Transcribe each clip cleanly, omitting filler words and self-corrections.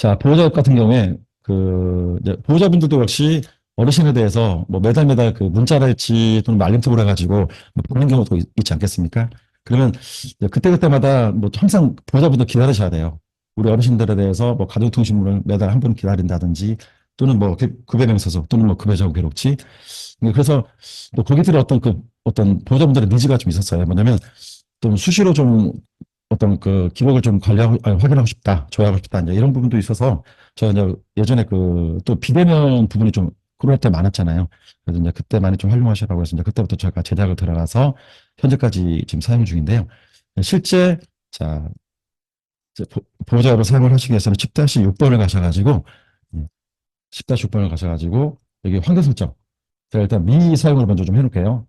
자, 보호자 같은 경우에 이제 보호자분들도 역시 어르신에 대해서 뭐 매달 매달 그 문자랄지 또는 알림톡을 해가지고 뭐 보는 경우도 있지 않겠습니까? 그러면 이제 그때그때마다 뭐 항상 보호자분들 기다리셔야 돼요. 우리 어르신들에 대해서 뭐 가족통신문을 매달 한 번 기다린다든지 또는 뭐 급여 명세서 또는 뭐 급여 적용 기록지. 그래서 뭐 거기들의 어떤 보호자분들의 니즈가 좀 있었어요. 뭐냐면 좀 수시로 좀 어떤 그 기록을 좀 관리하고, 아니, 확인하고 싶다, 조회하고 싶다, 이제 이런 부분도 있어서 제가 이제 예전에 또 비대면 부분이 좀 코로나 때 많았잖아요. 그래서 이제 그때 많이 좀 활용하시라고 해서 이제 그때부터 제가 제작을 들어가서 현재까지 지금 사용 중인데요. 실제, 자, 이제 보호자로 사용을 하시기 위해서는 10-6번을 가셔가지고, 10-6번을 가셔가지고, 여기 환경 설정. 제가 일단 미사용을 먼저 좀 해놓을게요.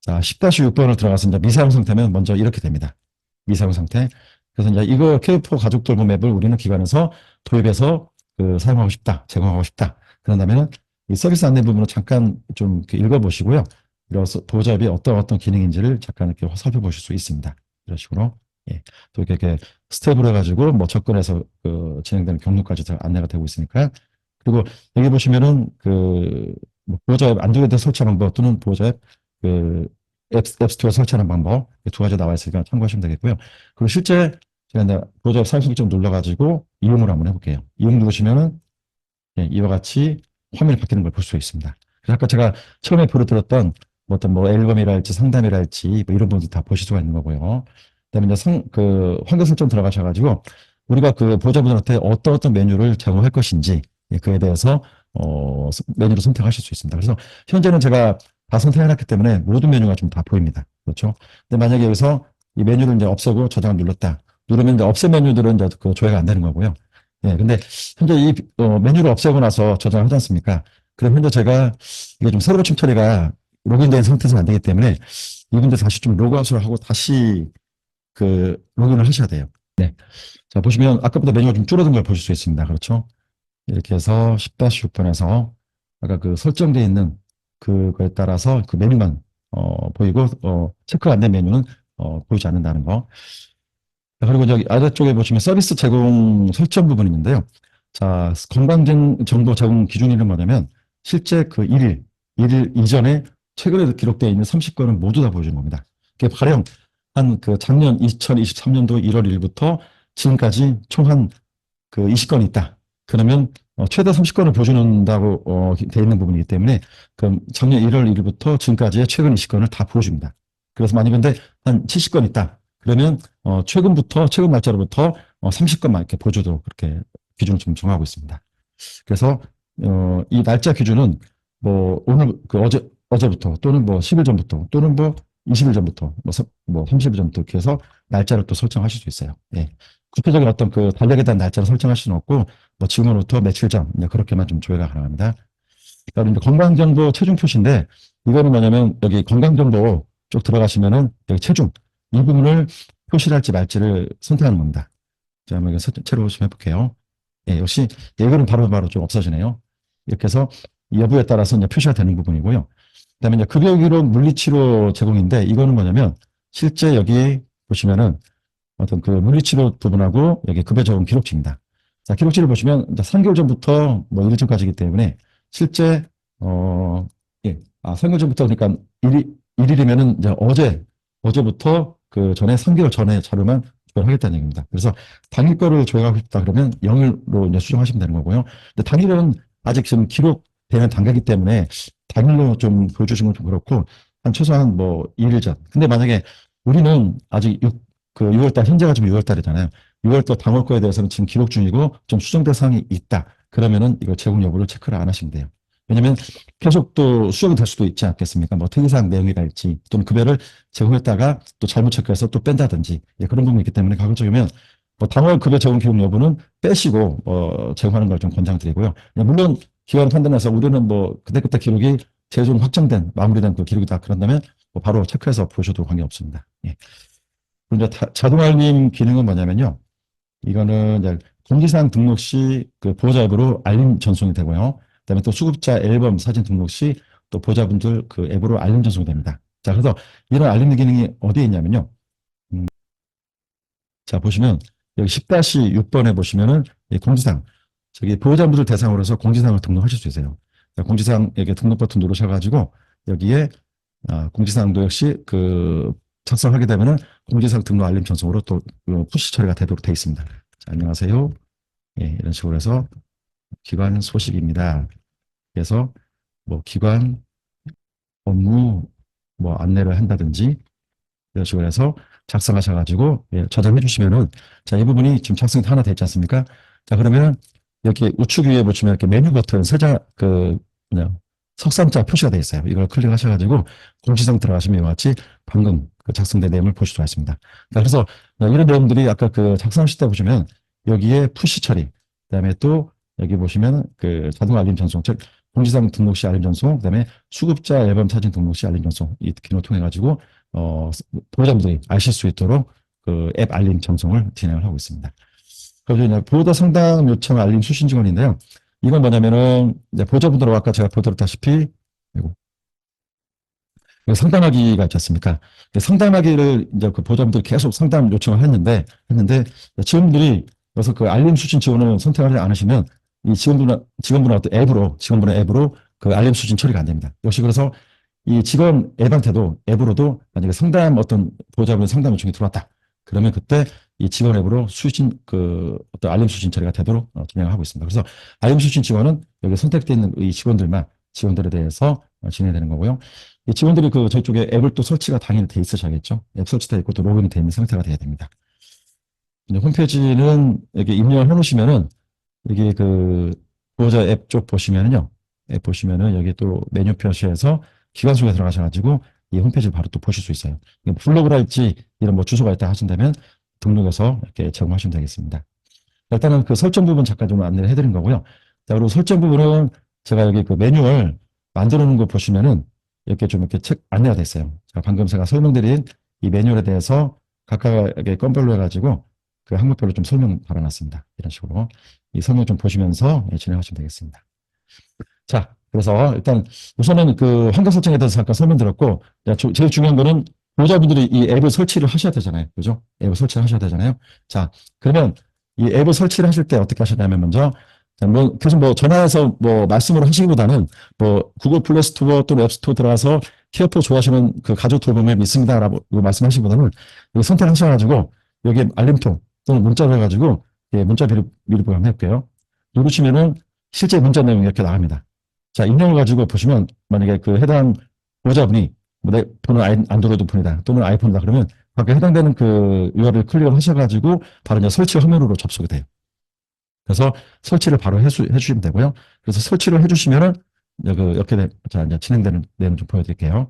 자, 10-6번을 들어가서 이제 미사용 상태면 먼저 이렇게 됩니다. 미사용 상태. 그래서 이제 이거 K4 가족 돌봄 앱을 우리는 기관에서 도입해서 사용하고 싶다, 제공하고 싶다. 그런 다음에는 이 서비스 안내 부분을 잠깐 좀 이렇게 읽어보시고요. 이래서 보호자 앱이 어떤 기능인지를 잠깐 이렇게 살펴보실 수 있습니다. 이런 식으로. 예. 또 이렇게 스텝으로 해가지고 뭐 접근해서 진행되는 경로까지 다 안내가 되고 있으니까. 그리고 여기 보시면은 뭐 보호자 앱 안드로이드 설치 방법 또는 보호자 앱 그 앱스토어 설치하는 방법 두 가지 나와 있으니까 참고하시면 되겠고요. 그리고 실제 제가 이제 보호자 앱 사용 설정 눌러가지고 이용을 한번 해볼게요. 이용 누르시면은 이와 같이 화면이 바뀌는 걸 볼 수 있습니다. 그래서 아까 제가 처음에 보여드렸던 어떤 뭐 앨범이랄지 상담이랄지 뭐 이런 부분도 다 보실 수가 있는 거고요. 그다음에 이제 환경 설정 들어가셔가지고 우리가 그 보호자분들한테 어떤 메뉴를 제공할 것인지 그에 대해서 메뉴를 선택하실 수 있습니다. 그래서 현재는 제가 다 선택해놨기 때문에 모든 메뉴가 좀 다 보입니다. 그렇죠? 근데 만약에 여기서 이 메뉴를 이제 없애고 저장을 눌렀다. 누르면 이제 없앤 메뉴들은 이제 조회가 안 되는 거고요. 예, 근데 현재 이 메뉴를 없애고 나서 저장을 하지 않습니까? 그럼 현재 제가 이게 좀 서버 침 처리가 로그인된 상태에서 안 되기 때문에 이분들 다시 좀 로그아웃을 하고 다시 로그인을 하셔야 돼요. 네. 자, 보시면 아까보다 메뉴가 좀 줄어든 걸 보실 수 있습니다. 그렇죠? 이렇게 해서 10-6번에서 아까 설정되어 있는 그거에 따라서 그 메뉴만 보이고 체크 안 된 메뉴는 보이지 않는다는 거. 그리고 저기 아래쪽에 보시면 서비스 제공 설정 부분이 있는데요. 자, 건강정보 제공 기준일은 뭐냐면 실제 일일 이전에 최근에 기록되어 있는 30건은 모두 다 보여주는 겁니다. 그게 가령 한 작년 2023년도 1월 1일부터 지금까지 총 한 20건이 있다. 그러면 최대 30건을 보여준다고 되어 있는 부분이기 때문에 그럼 작년 1월 1일부터 지금까지의 최근 20건을 다 보여줍니다. 그래서 만약 근데 한 70건 있다. 그러면 최근 날짜로부터 30건만 이렇게 보여주도록 그렇게 기준을 좀 정하고 있습니다. 그래서 이 날짜 기준은 뭐 오늘 어제부터 또는 뭐 10일 전부터 또는 뭐 20일 전부터 뭐 30일 전부터 이렇게 해서 날짜를 또 설정하실 수 있어요. 예. 구체적인 어떤 달력에 대한 날짜를 설정할 수는 없고 뭐 지금으로부터 며칠 전 그렇게만 좀 조회가 가능합니다. 그다음에 이제 건강정보 체중 표시인데 이거는 뭐냐면 여기 건강정보 쪽 들어가시면은 여기 체중 이 부분을 표시를 할지 말지를 선택하는 겁니다. 자, 한번 새로 좀 해볼게요. 예, 역시 이거는 바로바로 좀 없어지네요. 이렇게 해서 여부에 따라서 이제 표시가 되는 부분이고요. 그다음에 이제 급여 기록 물리치료 제공인데 이거는 뭐냐면 실제 여기 보시면은 어떤 물리치료 부분하고 여기 급여 적용 기록지입니다. 자, 기록지를 보시면 이제 3개월 전부터 뭐 1일 전까지이기 때문에 실제 예, 3개월 전부터 그러니까 1일이면은 이제 어제부터 전에 3개월 전에 자료만 조회하겠다는 얘기입니다. 그래서 당일 거를 조회하고 싶다 그러면 0일로 이제 수정하시면 되는 거고요. 근데 당일은 아직 지금 기록되는 단계이기 때문에 당일로 좀 보여주시면 좀 그렇고 한 최소한 뭐 2일 전. 근데 만약에 우리는 아직 6월달, 현재가 지금 6월달이잖아요. 6월달 당월 거에 대해서는 지금 기록 중이고 좀 수정될 사항이 있다. 그러면은 이거 제공 여부를 체크를 안 하시면 돼요. 왜냐면 계속 또 수정이 될 수도 있지 않겠습니까? 뭐 특이사항 내용이랄지 또는 급여를 제공했다가 또 잘못 체크해서 또 뺀다든지 그런 부분이 있기 때문에 가급적이면 뭐 당월 급여 제공 기록 여부는 빼시고 제공하는 걸 좀 권장드리고요. 물론 기관 판단해서 우리는 뭐 그때그때 기록이 최종 확정된 마무리된 그 기록이다 그런다면 뭐 바로 체크해서 보셔도 관계없습니다. 예. 그리고 이제 자동 알림 기능은 뭐냐면요. 이거는 이제 공지사항 등록 시 보호자 앱으로 알림 전송이 되고요. 그다음에 또 수급자 앨범 사진 등록 시 또 보호자분들 앱으로 알림 전송이 됩니다. 자, 그래서 이런 알림 기능이 어디에 있냐면요. 자, 보시면 여기 10-6번에 보시면은 공지사항 저기 보호자분들 대상으로 해서 공지사항을 등록하실 수 있어요. 공지사항 여기 등록 버튼 누르셔가지고 여기에 공지사항도 역시 그 작성하게 되면은 공지사항 등록 알림 전송으로 또 푸시 처리가 되도록 되어 있습니다. 자, 안녕하세요. 예, 이런 식으로 해서 기관 소식입니다. 그래서 뭐 기관 업무 뭐 안내를 한다든지 이런 식으로 해서 작성하셔가지고 예, 저장해 주시면은 자, 이 부분이 지금 작성이 하나 되지 않습니까? 자, 그러면 여기 우측 위에 보시면 이렇게 메뉴 버튼 세자 그 그냥 석삼자 표시가 되어 있어요. 이걸 클릭하셔가지고 공지사항 들어가시면 이와 같이 방금 그 작성된 내용을 보실 수가 있습니다. 자, 그래서 이런 내용들이 아까 그 작성하실 때 보시면 여기에 푸시 처리, 그다음에 또 여기 보시면 그 자동 알림 전송, 즉 공지사항 등록 시 알림 전송, 그다음에 수급자 앨범 사진 등록 시 알림 전송 이 기능을 통해 가지고 보호자분들이 아실 수 있도록 그 앱 알림 전송을 진행을 하고 있습니다. 그리고 이제 보호자 상담 요청 알림 수신 직원인데요. 이건 뭐냐면은 이제 보호자분들하고 아까 제가 보여드렸다시피 상담하기가 있지 않습니까? 상담하기를 이제 그 보호자분들 계속 상담 요청을 했는데 직원분들이 그래서 그 알림 수신 지원을 선택하지 않으시면 이 직원분의 어떤 직원분의 앱으로 그 알림 수신 처리가 안 됩니다. 역시 그래서 이 직원 앱한테도 앱으로도 만약에 상담 어떤 보호자분의 상담 요청이 들어왔다. 그러면 그때 이 직원 앱으로 수신 그 어떤 알림 수신 처리가 되도록 진행을 하고 있습니다. 그래서 알림 수신 직원은 여기 선택되어 있는 이 직원들에 대해서 진행되는 거고요. 이 직원들이 그 저희 쪽에 앱을 또 설치가 당연히 돼 있으셔야겠죠. 앱 설치돼 있고 또 로그인이 돼 있는 상태가 돼야 됩니다. 홈페이지는 여기 입력을 해놓으시면은 여기 그 보호자 앱 쪽 보시면은요. 앱 보시면은 여기 또 메뉴 표시에서 기관 속에 들어가셔가지고 이 홈페이지를 바로 또 보실 수 있어요. 블로그랄지 이런 뭐 주소가 있다 하신다면 등록해서 이렇게 제공하시면 되겠습니다. 일단은 그 설정 부분 잠깐 좀 안내를 해드린 거고요. 자, 그리고 설정 부분은 제가 여기 그 매뉴얼 만들어 놓은 거 보시면은 이렇게 좀 이렇게 책 안내가 됐어요. 자, 방금 제가 설명드린 이 매뉴얼에 대해서 각각의 건별로 해가지고 그 항목별로 좀 설명 달아놨습니다. 이런 식으로 이 설명 좀 보시면서 진행하시면 되겠습니다. 자, 그래서 일단 우선은 그 환경 설정에 대해서 잠깐 설명드렸고, 제일 중요한 거는 보호자분들이 이 앱을 설치를 하셔야 되잖아요. 그죠? 앱을 설치를 하셔야 되잖아요. 자, 그러면 이 앱을 설치를 하실 때 어떻게 하셨냐면 먼저 뭐 계속 뭐 전화해서 뭐 말씀으로 하시기보다는 뭐 구글 플레이 스토어 또는 앱 스토어 들어가서 티어포 좋아하시는 그 가족 돌봄 앱 있습니다라고 말씀하시기보다는 여기 선택하셔가지고 여기 알림통 또는 문자를 해가지고 문자 미리 보면 해볼게요. 누르시면은 실제 문자 내용이 이렇게 나갑니다. 자, 입력을 가지고 보시면 만약에 그 해당 보호자분이 내 폰은 안드로이드 폰이다 또는 아이폰이다 그러면 각각 해당되는 그 URL 클릭을 하셔가지고 바로 이제 설치 화면으로 접속이 돼요. 그래서 설치를 바로 해주시면 되고요. 그래서 설치를 해주시면은 이렇게 자, 이제 진행되는 내용 좀 보여드릴게요.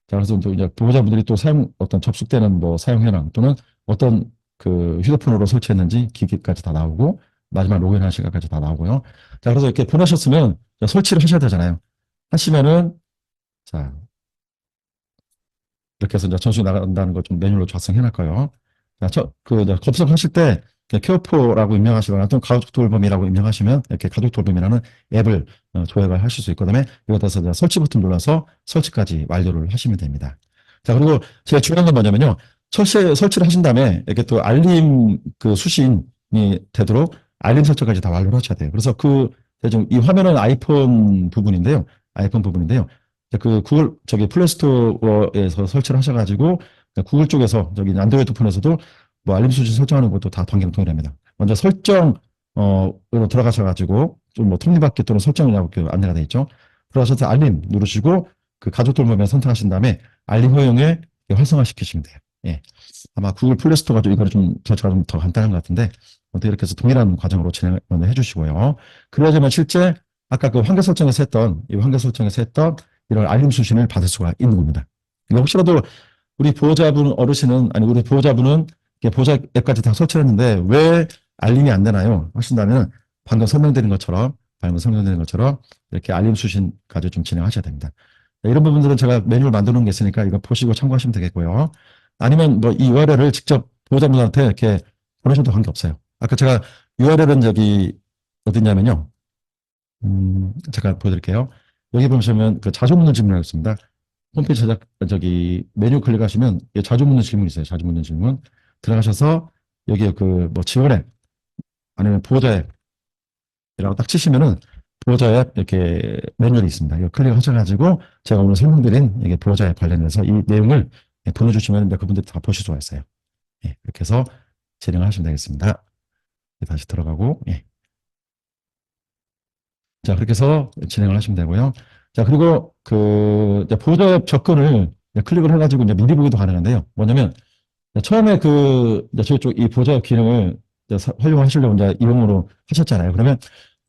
자, 그래서 또 이제 보호자분들이 또 어떤 접속되는 뭐 사용 현황 또는 어떤 그 휴대폰으로 설치했는지 기기까지 다 나오고 마지막 로그인하는 시간까지 다 나오고요. 자, 그래서 이렇게 보내셨으면 설치를 하셔야 되잖아요. 하시면은 자, 이렇게 해서 이제 전수 나간다는 걸 좀 메뉴로 작성해 놨고요. 자, 검색하실 때 케어포라고 입력하시거나 또는 가족 돌봄이라고 입력하시면 이렇게 가족 돌봄이라는 앱을 조회를 하실 수 있거든요. 이것에서 설치 버튼 눌러서 설치까지 완료를 하시면 됩니다. 자, 그리고 제일 중요한 건 뭐냐면요. 설치를 하신 다음에 이렇게 또 알림 그 수신이 되도록 알림 설정까지 다 완료를 하셔야 돼요. 그래서 이 화면은 아이폰 부분인데요. 그 플레이스토어에서 설치를 하셔가지고 구글 쪽에서 저기 안드로이드 폰에서도 뭐 알림 수준 설정하는 것도 다 동기랑 동일합니다. 먼저 설정으로 들어가셔가지고 좀 뭐 톱니바퀴 또는 설정이라고 안내가 되어 있죠. 들어가셔서 알림 누르시고 그 가족 돌봄을 선택하신 다음에 알림 허용에 활성화시키시면 돼요. 예. 아마 구글 플레이스토어가 좀 이거를 좀 절차가 좀 더 간단한 것 같은데 어떻게 이렇게 해서 동일한 과정으로 진행을 해주시고요. 그러자면 실제 아까 그 환경 설정에서 했던 이런 알림 수신을 받을 수가 있는 겁니다. 혹시라도 우리 보호자분 어르신은 아니 우리 보호자분은 보호자 앱까지 다 설치했는데 왜 알림이 안 되나요? 하신다면 방금 설명드린 것처럼 이렇게 알림 수신까지 좀 진행하셔야 됩니다. 이런 부분들은 제가 메뉴를 만들어 놓은 게 있으니까 이거 보시고 참고하시면 되겠고요. 아니면 뭐 이 URL을 직접 보호자분한테 이렇게 보내셔도 관계없어요. 아까 제가 URL은 저기 어디냐면요. 제가 보여드릴게요. 여기 보시면 그 자주 묻는 질문이 있습니다. 홈페이지 메뉴 클릭하시면 자주 묻는 질문이 있어요. 자주 묻는 질문. 들어가셔서 여기 그 뭐 지원 앱 아니면 보호자 앱 이라고 딱 치시면은 보호자 앱 이렇게 매뉴얼이 있습니다. 이거 클릭하셔가지고 제가 오늘 설명드린 이게 보호자 앱 관련해서 이 내용을 보내주시면 그분들이 다 보실 수가 있어요. 예, 이렇게 해서 진행을 하시면 되겠습니다. 다시 들어가고, 예. 자, 그렇게 해서 진행을 하시면 되고요. 자, 그리고 이제 보호자 앱 접근을 클릭을 해가지고 이제 미리 보기도 가능한데요. 뭐냐면, 처음에 이제 저희 쪽 이 보호자 앱 기능을 이제 활용하시려고 이제 이용으로 하셨잖아요. 그러면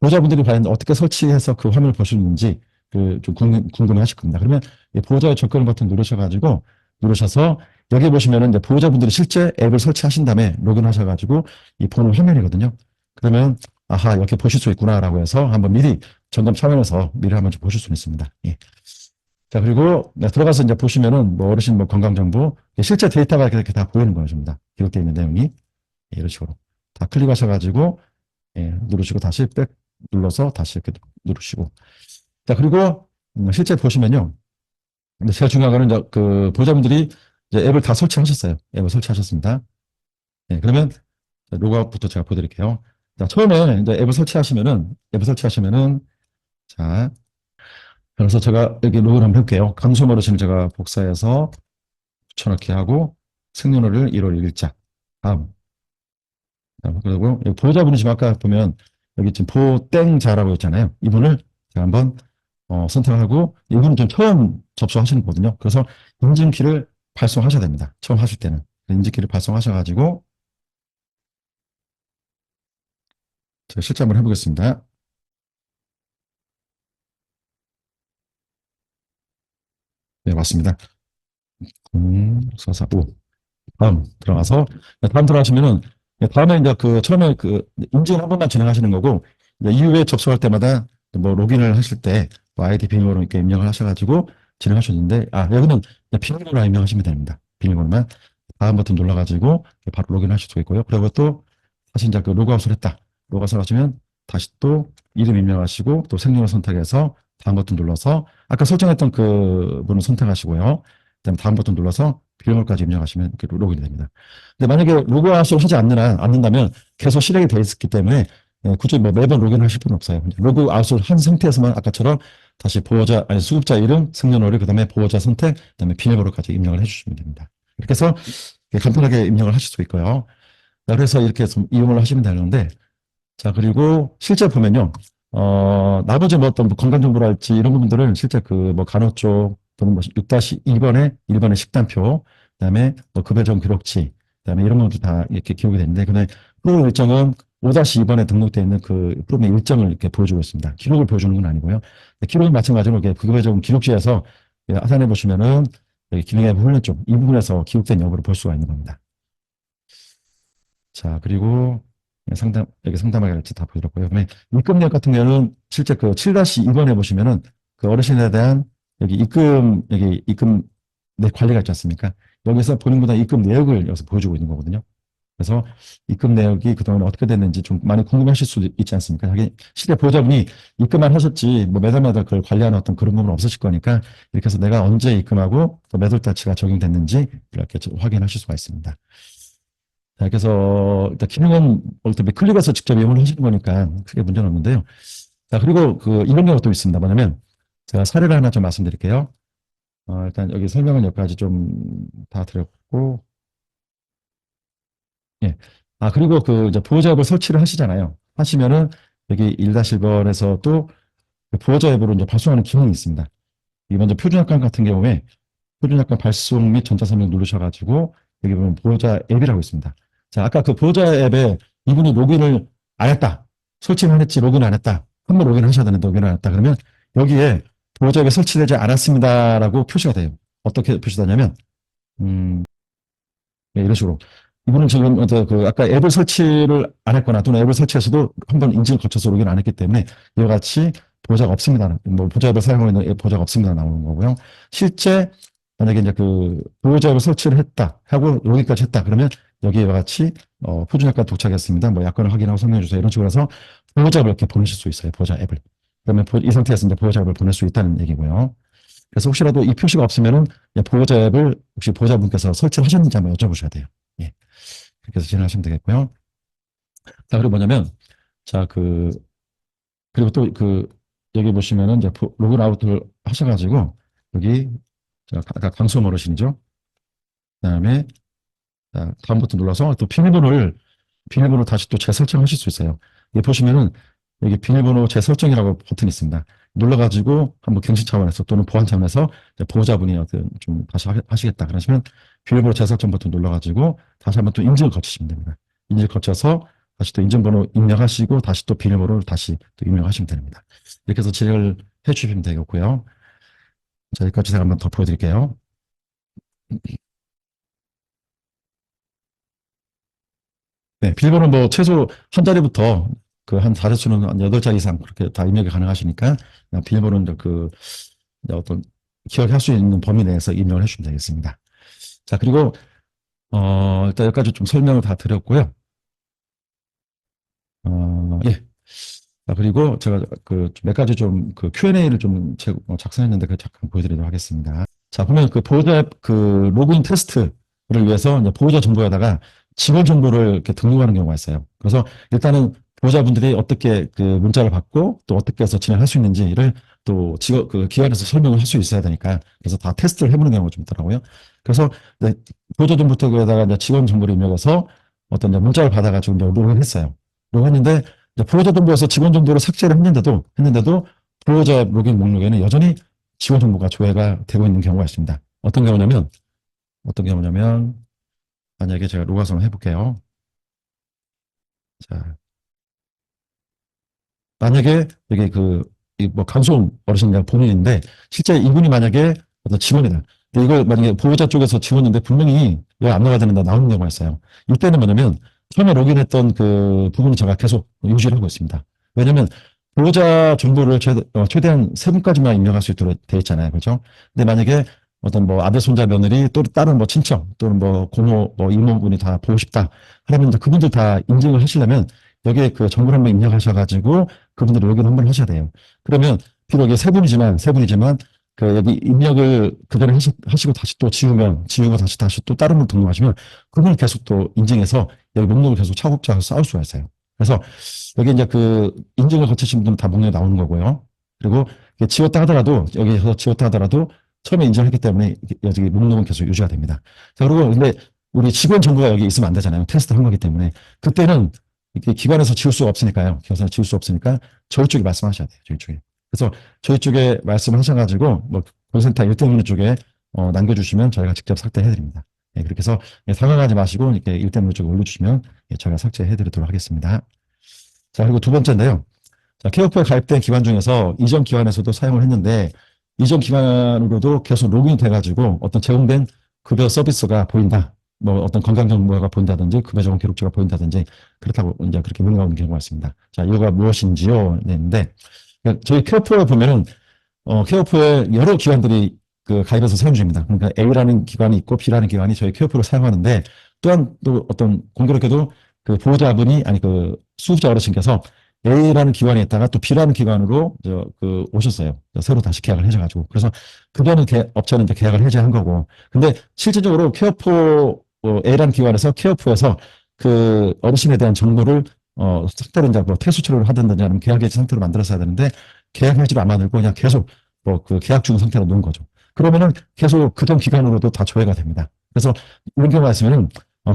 보호자분들이 과연 어떻게 설치해서 그 화면을 보시는지 좀 궁금해 하실 겁니다. 그러면 이 보호자 접근 버튼 누르셔서 여기 보시면은 이제 보호자분들이 실제 앱을 설치하신 다음에 로그인 하셔가지고 이 보는 화면이거든요. 그러면 아하, 이렇게 보실 수 있구나라고 해서 한번 미리 점검 차원에서 미리 한번 좀 보실 수 있습니다. 예. 자, 그리고 들어가서 이제 보시면은 뭐 어르신 뭐 건강정보, 실제 데이터가 이렇게 다 보이는 것입니다. 기록되어 있는 내용이. 예, 이런 식으로. 다 클릭하셔가지고, 예, 누르시고 다시 백 눌러서 다시 이렇게 누르시고. 자, 그리고 실제 보시면요. 근데 제일 중요한 거는 이제 보호자분들이 이제 앱을 다 설치하셨어요. 앱을 설치하셨습니다. 예, 그러면 로그아웃부터 제가 보여드릴게요. 자, 처음에 이제 앱을 설치하시면은, 자, 그래서 제가 여기 로그인 한번 해볼게요. 강수 어르신을 제가 복사해서 붙여넣기 하고 생년월일 1월 1일자. 다음. 그리고 보호자분이 지금 아까 보면 여기 지금 보땡자라고 있잖아요. 이분을 제가 한번 선택하고 이분은 좀 처음 접수하시는 거거든요. 그래서 인증키를 발송하셔야 됩니다. 처음 하실 때는. 인증키를 발송하셔가지고 제가 실제 한번 해보겠습니다. 네, 맞습니다. 0445. 다음 들어가시면은, 다음에 이제 처음에 인증 한 번만 진행하시는 거고, 이제 이후에 접속할 때마다 뭐 로그인을 하실 때, 뭐 아이디 비밀번호 이렇게 입력을 하셔가지고 진행하셨는데, 여기는 그냥 비밀번호 입력하시면 됩니다. 비밀번호만. 다음 버튼 눌러가지고 바로 로그인 하실 수 있고요. 그리고 또 다시 이제 로그아웃을 했다. 로그아웃을 하시면 다시 또 이름 입력하시고 또 생년을 선택해서 다음 버튼 눌러서 아까 설정했던 그 분을 선택하시고요. 그다음에 다음 버튼 눌러서 비밀번호까지 입력하시면 이렇게 로그인이 됩니다. 근데 만약에 로그아웃을 하지 않는다면 계속 실행이 되어 있기 때문에 굳이 뭐 매번 로그인 하실 필요는 없어요. 로그아웃을 한 상태에서만 아까처럼 다시 수급자 이름, 생년월일, 그다음에 보호자 선택, 그다음에 비밀번호까지 입력을 해주시면 됩니다. 이렇게 해서 간편하게 입력을 하실 수 있고요. 그래서 이렇게 좀 이용을 하시면 되는데, 자, 그리고 실제 보면요. 나머지 뭐 어떤 뭐 건강정보랄지 이런 부분들은 실제 뭐 간호 쪽 또는 뭐 6-2번에 1번의 식단표, 그다음에 뭐 급여정 기록지, 그다음에 이런 것도 다 이렇게 기록이 되는데, 근데 프로그램 일정은 5-2번에 등록되어 있는 그 프로그램 일정을 이렇게 보여주고 있습니다. 기록을 보여주는 건 아니고요. 기록은 마찬가지로 이렇게 급여정 기록지에서 하단에 보시면은 여기 기능의 훈련 쪽 이 부분에서 기록된 여부를 볼 수가 있는 겁니다. 자, 그리고 여기 상담하게 할지 다 보여드렸고요. 그다음에 입금 내역 같은 경우는 실제 7-2번에 보시면은 그 어르신에 대한 여기 입금 내 관리가 있지 않습니까? 여기서 본인보다 입금 내역을 여기서 보여주고 있는 거거든요. 그래서 입금 내역이 그동안 어떻게 됐는지 좀 많이 궁금하실 수도 있지 않습니까? 하긴 실제 보호자분이 입금만 하셨지 뭐 매달 그걸 관리하는 어떤 그런 부분은 없으실 거니까 이렇게 해서 내가 언제 입금하고 또 매달치가 적용됐는지 이렇게 확인하실 수가 있습니다. 자, 그래서 일단 기능은 어떤 클릭해서 직접 이용을 하시는 거니까 크게 문제는 없는데요. 자, 그리고 이런 경우가 또 있습니다. 뭐냐면 제가 사례를 하나 좀 말씀드릴게요. 일단 여기 설명은 여기까지 좀 다 드렸고, 예. 그리고 이제 보호자 앱을 설치를 하시잖아요. 하시면은 여기 1-1번에서 또 보호자 앱으로 이제 발송하는 기능이 있습니다. 이 먼저 표준약관 같은 경우에 표준약관 발송 및 전자서명 누르셔가지고 여기 보면 보호자 앱이라고 있습니다. 자, 아까 그 보호자 앱에 이분이 로그인을 안 했다. 설치는 했지 로그인 안 했다. 한번 로그인 하셔야 되는데 로그인 안 했다. 그러면 여기에 보호자 앱에 설치되지 않았습니다라고 표시가 돼요. 어떻게 표시되냐면 네, 이런 식으로. 이분은 지금 아까 앱을 설치를 안 했거나 또는 앱을 설치해서도 한번 인증을 거쳐서 로그인 안 했기 때문에 이와 같이 보호자가 없습니다. 뭐 보호자 앱을 사용하고 있는 보호자가 없습니다. 나오는 거고요. 실제 만약에 이제 보호자 앱을 설치를 했다 하고 로그인까지 했다 그러면 여기와 같이 표준약관 도착했습니다. 뭐 약관을 확인하고 설명해 주세요. 이런 식으로 해서 보호자 앱을 이렇게 보내실 수 있어요. 보호자 앱을. 그러면 이 상태에서 이제 보호자 앱을 보낼 수 있다는 얘기고요. 그래서 혹시라도 이 표시가 없으면은 보호자 앱을 혹시 보호자분께서 설치를 하셨는지 한번 여쭤보셔야 돼요. 예. 그렇게 해서 진행하시면 되겠고요. 자, 그리고 뭐냐면, 자, 그리고 또 여기 보시면은 이제 로그인 아웃을 하셔가지고, 여기, 아까 강수호 어르신이죠. 그다음에, 자, 다음 버튼 눌러서 또 비밀번호 다시 또 재설정하실 수 있어요. 여기 보시면은 여기 비밀번호 재설정이라고 버튼이 있습니다. 눌러가지고 한번 갱신 차원에서 또는 보안 차원에서 보호자분이 어떤 좀 다시 하시겠다 그러시면 비밀번호 재설정 버튼 눌러가지고 다시 한번 또 인증을 거치시면 됩니다. 인증을 거쳐서 다시 또 인증번호 입력하시고 다시 또 비밀번호를 다시 또 입력하시면 됩니다. 이렇게 해서 진행을 해주시면 되겠고요. 자, 여기까지 제가 한번 더 보여드릴게요. 네, 비밀번호 뭐 최소 한 자리부터 그 한 자릿수는 한 8자리 이상 그렇게 다 입력이 가능하시니까 비밀번호는 이제 어떤 기억할 수 있는 범위 내에서 입력을 해주시면 되겠습니다. 자, 그리고 일단 여기까지 좀 설명을 다 드렸고요. 예. 자, 그리고 제가 그 몇 가지 좀 그 Q&A를 좀 작성했는데 그 잠깐 보여드리도록 하겠습니다. 자, 보면 그 보호자 그 로그인 테스트를 위해서 이제 보호자 정보에다가 직원 정보를 이렇게 등록하는 경우가 있어요. 그래서 일단은 보호자분들이 어떻게 그 문자를 받고 또 어떻게 해서 진행할 수 있는지를 또 직원 그 기관에서 설명을 할 수 있어야 되니까 그래서 다 테스트를 해보는 경우가 좀 있더라고요. 그래서 이제 보호자 정보에다가 이제 직원 정보를 입력해서 어떤 이제 문자를 받아가지고 이제 로그인 했어요. 로그인했는데 보호자 정보에서 직원 정보를 삭제를 했는데도 보호자 로그인 목록에는 여전히 직원 정보가 조회가 되고 있는 경우가 있습니다. 어떤 경우냐면 만약에 제가 로그아웃을 해볼게요. 자, 만약에 여기 뭐 강소원 어르신 그냥 본인인데 실제 이분이 만약에 어떤 직원이다. 근데 이걸 만약에 보호자 쪽에서 지웠는데 분명히 왜 압류가 되는다 나오는 경우가 있어요. 이때는 뭐냐면 처음에 로그인했던 그 부분을 제가 계속 유지를 하고 있습니다. 왜냐면 보호자 정보를 최대한 세 분까지만 입력할 수 있도록 되어 있잖아요. 그렇죠? 근데 만약에 어떤 뭐 아들, 손자, 며느리 또 다른 뭐 친척 또는 뭐 고모, 뭐 이모분이 다 보고 싶다. 그러면 이제 그분들 다 인증을 하시려면 여기에 그 정보를 한번 입력하셔가지고 그분들이 로그인 한번 하셔야 돼요. 그러면 비록 이게 세 분이지만 그 여기 입력을 그대로 하시고 다시 또 지우고 다시 또 다른 분 등록하시면 그분을 계속 또 인증해서 여기 목록을 계속 차곡차곡 쌓을 수가 있어요. 그래서 여기 이제 그 인증을 거치신 분들은 다 목록에 나오는 거고요. 그리고 지웠다 하더라도 여기서 지웠다 하더라도 처음에 인증을 했기 때문에 여기 목록은 계속 유지가 됩니다. 자, 그리고 근데 우리 직원 정보가 여기 있으면 안 되잖아요. 테스트 한 거기 때문에 그때는 이렇게 기관에서 지울 수가 없으니까요. 기관에서 지울 수 없으니까 저희 쪽에 말씀하셔야 돼요. 저희 쪽에. 그래서 저희 쪽에 말씀하셔가지고 뭐 콜센터 1대1 쪽에 남겨주시면 저희가 직접 삭제해드립니다. 예, 그렇게 해서 상황하지 마시고 이렇게 1대1 쪽에 올려주시면 저희가 삭제해드리도록 하겠습니다. 자, 그리고 두 번째인데요. 자, 케어포에 가입된 기관 중에서 이전 기관에서도 사용을 했는데 이전 기관으로도 계속 로그인 돼가지고 어떤 제공된 급여 서비스가 보인다. 뭐 어떤 건강 정보가 보인다든지 급여 적용 기록지가 보인다든지 그렇다고 이제 그렇게 문의가 오는 경우가 있습니다. 자, 이유가 무엇인지요? 네, 저희 케어포에 보면은 케어포에 여러 기관들이 그 가입해서 사용 중입니다. 그러니까 A라는 기관이 있고 B라는 기관이 저희 케어포를 사용하는데 또한 또 어떤 공교롭게도 그 보호자분이 아니 그 수급자 어르신께서 A라는 기관에 있다가 또 B라는 기관으로 오셨어요. 새로 다시 계약을 해줘가지고 그래서 그거는 업체는 이제 계약을 해제한 거고 근데 실질적으로 케어포 A라는 기관에서 케어포에서 그 어르신에 대한 정보를 삭제를 이제 뭐 퇴수 처리를 하든지 아니면 계약 해지 상태로 만들었어야 되는데 계약 해지를 안 만들고 그냥 계속 그 계약 중 상태로 놓은 거죠. 그러면은 계속 그전 기간으로도 다 조회가 됩니다. 그래서 이런 경우가 있으면은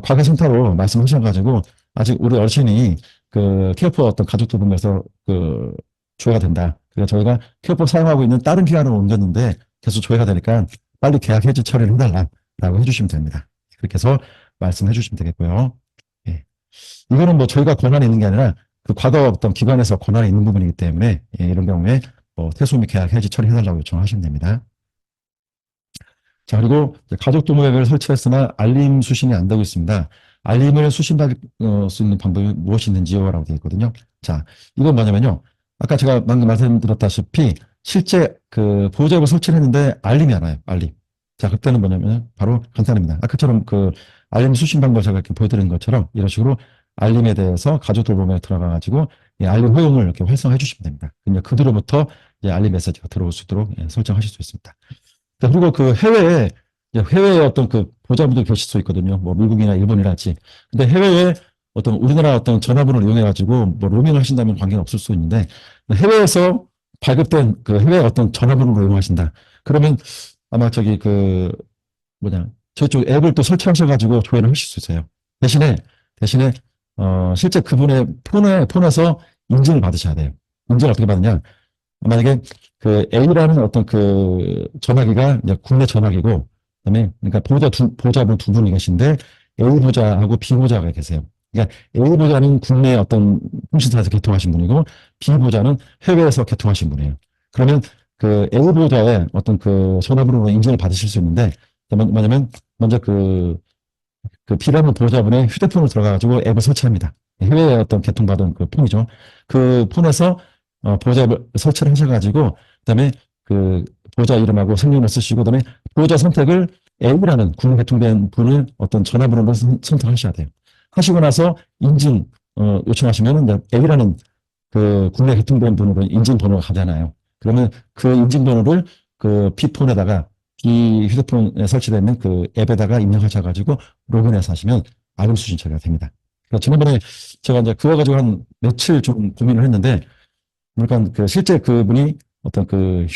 과거 상태로 말씀하셔가지고 아직 우리 어르신이 그 케어포 어떤 가족들 보면서 그 조회가 된다. 그래서 저희가 케어포 사용하고 있는 다른 기관으로 옮겼는데 계속 조회가 되니까 빨리 계약 해지 처리를 해달라라고 해주시면 됩니다. 그렇게 해서 말씀해 주시면 되겠고요. 예. 이거는 뭐 저희가 권한이 있는 게 아니라 그 과거 어떤 기관에서 권한이 있는 부분이기 때문에 이런 경우에 퇴소 및 계약 해지 처리해달라고 요청하시면 됩니다. 자, 그리고 가족 동호회를 설치했으나 알림 수신이 안 되고 있습니다. 알림을 수신할 수 있는 방법이 무엇이 있는지요? 라고 되어 있거든요. 자, 이건 뭐냐면요. 아까 제가 방금 말씀드렸다시피 실제 그 보호자앱을 설치를 했는데 알림이 안 와요. 알림. 자, 그때는 뭐냐면 바로 간단합니다. 아까처럼 그 알림 수신 방법을 제가 이렇게 보여드린 것처럼 이런 식으로 알림에 대해서 가족 돌봄에 들어가가지고 알림 허용을 이렇게 활성화해 주시면 됩니다. 그뒤로부터 알림 메시지가 들어올 수 있도록 설정하실 수 있습니다. 그리고 그 해외에 어떤 그 보호자분들 계실 수 있거든요. 뭐 미국이나 일본이랄지. 근데 해외에 어떤 우리나라 어떤 전화번호를 이용해가지고 뭐 로밍을 하신다면 관계가 없을 수 있는데 해외에서 발급된 그 해외 어떤 전화번호를 이용하신다. 그러면 아마 저기 그 뭐냐 저쪽 앱을 또 설치하셔가지고 조회를 하실 수 있어요. 대신에 실제 그분의 폰에서 인증을 받으셔야 돼요. 인증을 어떻게 받느냐? 만약에 그 A라는 어떤 그 전화기가 이제 국내 전화기고, 그다음에 그러니까 보호자분 두 분이 계신데 A 보좌하고 B 보좌가 계세요. 그러니까 A 보좌는 국내 어떤 통신사에서 개통하신 분이고 B 보좌는 해외에서 개통하신 분이에요. 그러면 그 A 보좌의 어떤 그 전화번호로 인증을 받으실 수 있는데 뭐냐면 먼저 그 B라는 보호자분의 휴대폰으로 들어가가지고 앱을 설치합니다. 해외에 어떤 개통받은 그 폰이죠. 그 폰에서 보호자 앱을 설치를 하셔가지고 그다음에 그 보호자 이름하고 생년을 쓰시고 그다음에 보호자 선택을 A라는 국내 개통된 분을 어떤 전화번호로 선택하셔야 돼요. 하시고 나서 인증 요청하시면 이제 A라는 그 국내 개통된 번호로 인증번호가 가잖아요. 그러면 그 인증번호를 그 B폰에다가 B 휴대폰에 설치되어 있는 그 앱에다가 입력하셔가지고 로그인해서 하시면 알림 수신 처리가 됩니다. 그러니까 지난번에 제가 이제 그거 가지고 한 며칠 좀 고민을 했는데, 그러니까 그 실제 그분이 어떤 그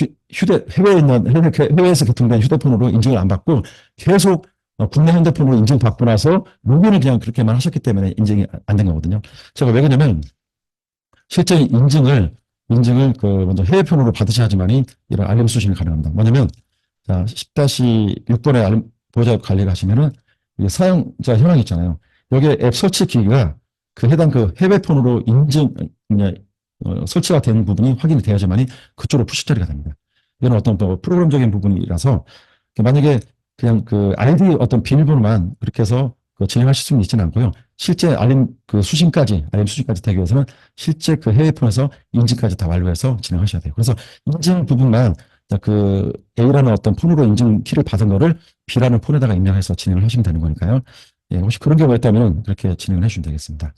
해외에 있는 해외에서 개통된 휴대폰으로 인증을 안 받고 계속 국내 핸드폰으로 인증받고 나서 로그인을 그냥 그렇게만 하셨기 때문에 인증이 안 된 거거든요. 제가 왜 그러냐면 실제 인증을 그 먼저 해외폰으로 받으셔야지만이 이런 알림 수신이 가능합니다. 뭐냐면 자 10-6번에 알림 보호자 관리를 하시면은 이게 사용자 현황이 있잖아요. 여기에 앱 설치 기기가 그 해당 그 해외폰으로 인증 설치가 된 부분이 확인이 돼야지만이 그쪽으로 푸시 처리가 됩니다. 이건 어떤 또 프로그램적인 부분이라서 만약에 그냥 그 아이디 어떤 비밀번호만 그렇게 해서 그 진행하실 수는 있지는 않고요. 실제 알림 수신까지 되기 위해서는 실제 그 해외폰에서 인증까지 다 완료해서 진행하셔야 돼요. 그래서 인증 부분만 그 A라는 어떤 폰으로 인증 키를 받은 거를 B라는 폰에다가 입력해서 진행을 하시면 되는 거니까요. 예, 혹시 그런 경우가 있다면 그렇게 진행을 해주시면 되겠습니다.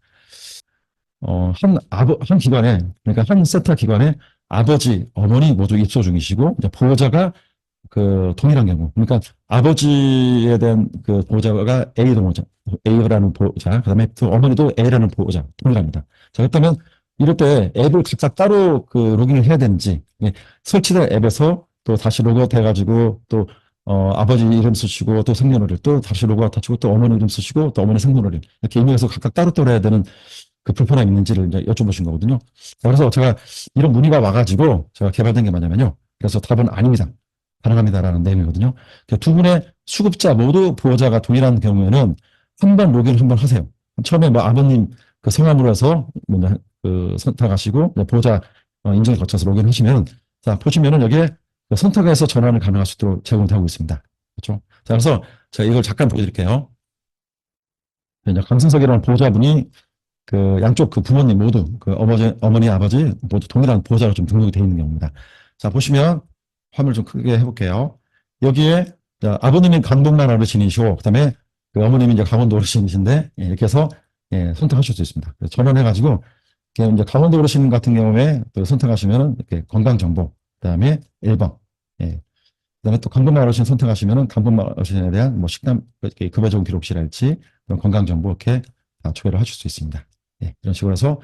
한 기관에, 그러니까 한 센터 기관에 아버지, 어머니 모두 입소 중이시고, 이제 보호자가 그 동일한 경우. 그러니까 아버지에 대한 그 보호자가 A라는 보호자, 그 다음에 또 어머니도 A라는 보호자, 동일합니다. 자, 그렇다면 이럴 때 앱을 각각 따로 그 로그인을 해야 되는지, 예, 설치된 앱에서 또 다시 로그아웃 해가지고 또 아버지 이름 쓰시고 또 생년월일 또 다시 로그아웃 하시고 또 어머니 이름 쓰시고 또 어머니 생년월일 이렇게 입력해서 각각 따로따로 해야 되는 그 불편함이 있는지를 이제 여쭤보신 거거든요. 그래서 제가 이런 문의가 와가지고 제가 개발된 게 뭐냐면요. 그래서 답은 아닙니다. 가능합니다라는 내용이거든요. 그러니까 두 분의 수급자 모두 보호자가 동일한 경우에는 한 번 로그인 한 번 하세요. 처음에 뭐 아버님 그 성함으로 해서 먼저 그 선택하시고 보호자 인증을 거쳐서 로그인 하시면 자 보시면은 여기에 그 선택해서 전환을 가능할 수 있도록 제공되고 있습니다. 그렇죠? 자 그래서 제가 이걸 잠깐 보여드릴게요. 이제 강승석이라는 보호자분이 그 양쪽 그 부모님 모두 그 어머니, 아버지 모두 동일한 보호자로 좀 등록이 되어 있는 경우입니다. 자, 보시면 화면 좀 크게 해볼게요. 여기에 자, 아버님이 강동만 어르신이시고 그다음에 그 어머님이 이제 강원도 어르신이신데 예, 이렇게 해서 예, 선택하실 수 있습니다. 전환해가지고 이제 강원도 어르신 같은 경우에 또 선택하시면 이렇게 건강 정보 그다음에 1번 예, 그다음에 또 강동만 어르신 선택하시면은 강동만 어르신에 대한 뭐 식단 급여 적응 기록실랄지 건강 정보 이렇게 다 조회를 하실 수 있습니다. 예, 이런 식으로 해서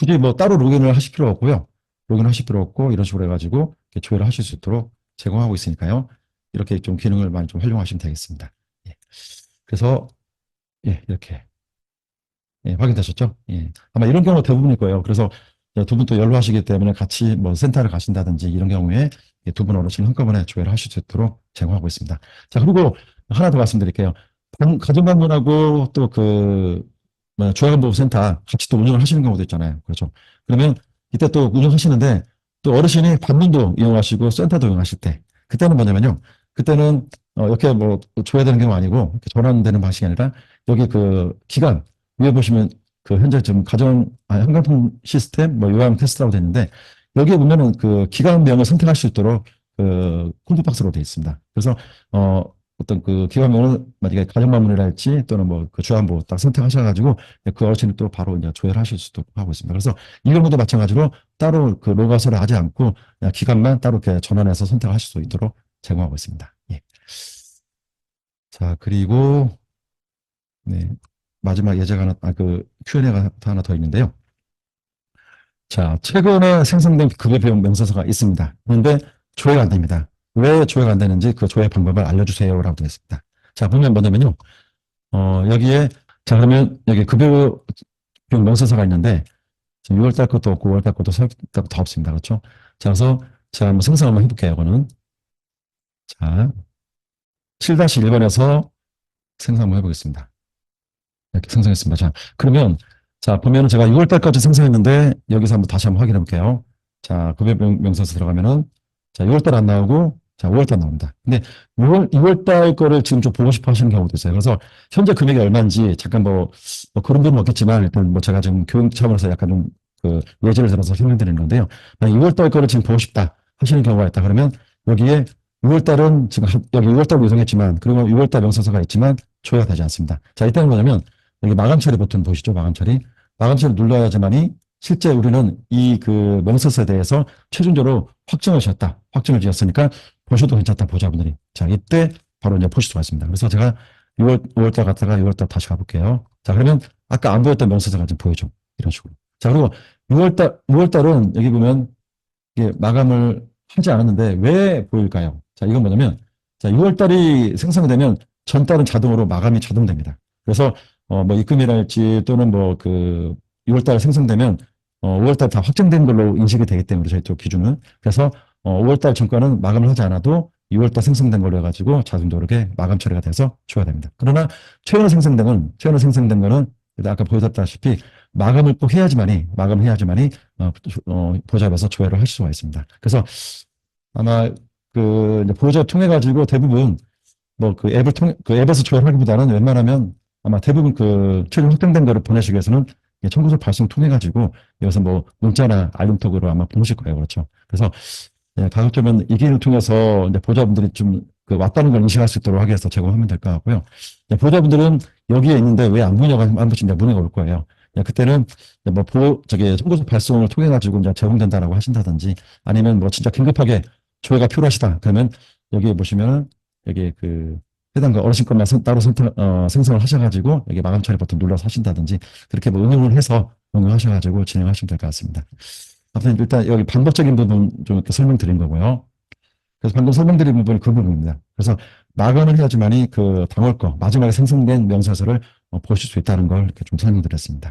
굳이 뭐 따로 로그인을 하실 필요 없고요. 로그인 하실 필요 없고 이런 식으로 해가지고 조회를 하실 수 있도록 제공하고 있으니까요. 이렇게 좀 기능을 많이 좀 활용하시면 되겠습니다. 예, 그래서 예, 이렇게 예, 확인되셨죠? 예, 아마 이런 경우 대부분일 거예요. 그래서 두 분 또 연로하시기 때문에 같이 뭐 센터를 가신다든지 이런 경우에 두 분 어르신 한꺼번에 조회를 하실 수 있도록 제공하고 있습니다. 자, 그리고 하나 더 말씀드릴게요. 가정방문하고 또그 조합안보센터 같이 또 운영을 하시는 경우도 있잖아요. 그렇죠. 그러면 이때 또 운영하시는데 또 어르신이 방문도 이용하시고 센터도 이용하실 때 그때는 뭐냐면요. 그때는 이렇게 뭐 줘야 되는 경우 아니고 이렇게 전환되는 방식이 아니라 여기 그 기간 위에 보시면 그 현재 지금 현관통 시스템 뭐 요양 테스트라고 되어 있는데 여기에 보면은 그 기관명을 선택할 수 있도록 그 콤보박스로 되어 있습니다. 그래서 어떤 그 기관명을 만약에 가정방문이랄지 또는 뭐 그 주안부 딱 선택하셔가지고 그 어르신을 또 바로 이제 조회를 하실 수도 하고 있습니다. 그래서 이 경우도 마찬가지로 따로 그 로그아웃을 하지 않고 그냥 기관만 따로 이렇게 전환해서 선택하실 수 있도록 제공하고 있습니다. 예. 자, 그리고 네. 마지막 예제가 하나, Q&A가 하나 더 있는데요. 자, 최근에 생성된 급여 비용 명세서가 있습니다. 그런데 조회가 안 됩니다. 왜 조회가 안 되는지 그 조회 방법을 알려주세요라고 되어 있습니다. 자, 보면 뭐냐면요. 여기에, 자, 그러면 여기 급여 비용 명세서가 있는데, 지금 6월 달 것도 없고 5월 달 것도 4월 달 것도 다 없습니다. 그렇죠? 자, 그래서 제가 한번 생성 한번 해볼게요. 이거는. 자, 7-1번에서 생성 한번 해보겠습니다. 이렇게 생성했습니다. 자, 그러면, 자, 보면은 제가 6월 달까지 생성했는데, 여기서 한번 다시 한번 확인해 볼게요. 자, 급여 명세서 들어가면은, 자, 6월 달 안 나오고, 자, 5월 달 나옵니다. 근데 6월 달 거를 지금 좀 보고 싶어 하시는 경우도 있어요. 그래서 현재 금액이 얼마인지 잠깐 뭐 그런 분은 없겠지만, 일단 뭐 제가 지금 교육 차원에서 약간 좀 그 예제를 들어서 설명드리는 건데요. 만약 6월 달 거를 지금 보고 싶다 하시는 경우가 있다. 그러면 여기에 6월 달은 지금 여기 6월 달로 이동했지만, 그리고 6월 달 명세서가 있지만 조회가 되지 않습니다. 자, 이때는 뭐냐면, 여기 마감 처리 버튼 보시죠. 마감 처리. 마감 처리 눌러야지만이 실제 우리는 이 그 명세서에 대해서 최종적으로 확정을 지었다. 확정을 지었으니까 보셔도 괜찮다. 보자분들이. 자, 이때 바로 이제 보실 수가 있습니다. 그래서 제가 5월 달 갔다가 6월 달 다시 가볼게요. 자, 그러면 아까 안 보였던 명세서가 지금 보이죠. 이런 식으로. 자, 그리고 6월 달은 여기 보면 이게 마감을 하지 않았는데 왜 보일까요? 자, 이건 뭐냐면, 자, 6월 달이 생성이 되면 전 달은 자동으로 마감이 자동됩니다. 그래서, 뭐 입금이랄지 또는 뭐 그 6월 달 생성되면, 5월 달 다 확정된 걸로 인식이 되기 때문에 저희 쪽 기준은. 그래서, 5월 달 전과는 마감을 하지 않아도 6월 달 생성된 걸로 해가지고 자동적으로 이렇게 마감 처리가 돼서 추가됩니다. 그러나 최근에 생성된 거는 아까 보여줬다시피 마감을 꼭 해야지만이 보잡에서 조회를 할 수가 있습니다. 그래서 아마 그 보잡 통해 가지고 대부분 뭐 그 앱을 통해 그 앱에서 조회를 하기보다는 웬만하면 아마 대부분 그 최종 확정된 거를 보내시기 위해서는 청구서 발송 통해 가지고 여기서 뭐 문자나 알림톡으로 아마 보내실 거예요. 그렇죠. 그래서 가급적이면 이 기능을 통해서 이제 보호자분들이 좀 그 왔다는 걸 인식할 수 있도록 하기 위해서 제공하면 될 것 같고요. 보호자분들은 여기에 있는데 왜 안 보이냐고 한 번씩 이제 문의가 올 거예요. 그때는 뭐 청구서 발송을 통해 가지고 이제 제공된다라고 하신다든지 아니면 뭐 진짜 긴급하게 조회가 필요하시다. 그러면 여기 보시면은 여기 그 해당 그 어르신 것만 따로 생성을 하셔가지고 여기 마감 처리 버튼 눌러서 하신다든지 그렇게 뭐 응용을 해서 응용하셔가지고 진행하시면 될 것 같습니다. 아무튼 일단 여기 방법적인 부분 좀 이렇게 설명드린 거고요. 그래서 방금 설명드린 부분이 그 부분입니다. 그래서 마감을 해야지만이 그 당월 거 마지막에 생성된 명세서를 보실 수 있다는 걸 이렇게 좀 설명드렸습니다.